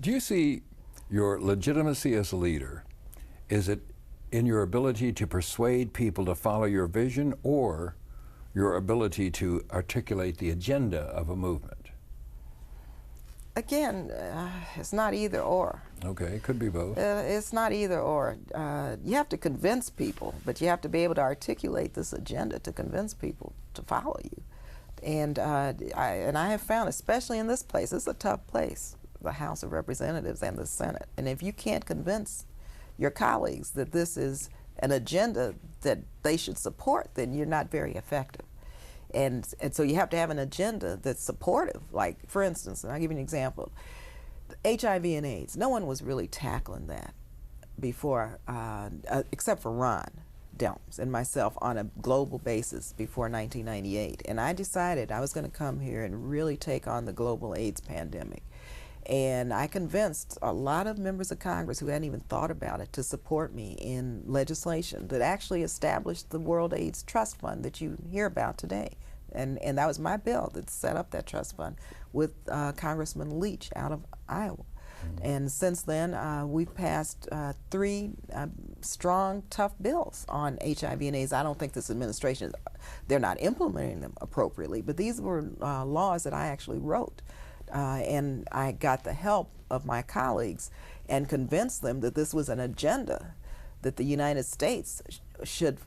Do you see your legitimacy as a leader, is it in your ability to persuade people to follow your vision or your ability to articulate the agenda of a movement? Again, it's not either or. Okay, it could be both. It's not either or. You have to convince people, but you have to be able to articulate this agenda to convince people to follow you. And I have found, especially in this place, it's a tough place, the House of Representatives and the Senate. And if you can't convince your colleagues that this is an agenda that they should support, then you're not very effective. And so you have to have an agenda that's supportive. Like, for instance, and I'll give you an example, HIV and AIDS. No one was really tackling that before, except for Ron Dellums and myself on a global basis before 1998. And I decided I was going to come here and really take on the global AIDS pandemic. And I convinced a lot of members of Congress who hadn't even thought about it to support me in legislation that actually established the World AIDS Trust Fund that you hear about today. And that was my bill that set up that trust fund with Congressman Leach out of Iowa. And since then, we've passed 3 strong, tough bills on HIV and AIDS. I don't think this administration, they're not implementing them appropriately, but these were laws that I actually wrote. And I got the help of my colleagues and convinced them that this was an agenda that the United States should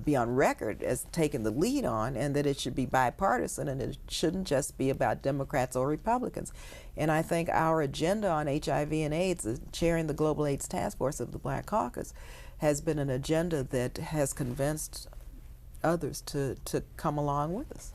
be on record as taking the lead on, and that it should be bipartisan and it shouldn't just be about Democrats or Republicans. And I think our agenda on HIV and AIDS, chairing the Global AIDS Task Force of the Black Caucus, has been an agenda that has convinced others to come along with us.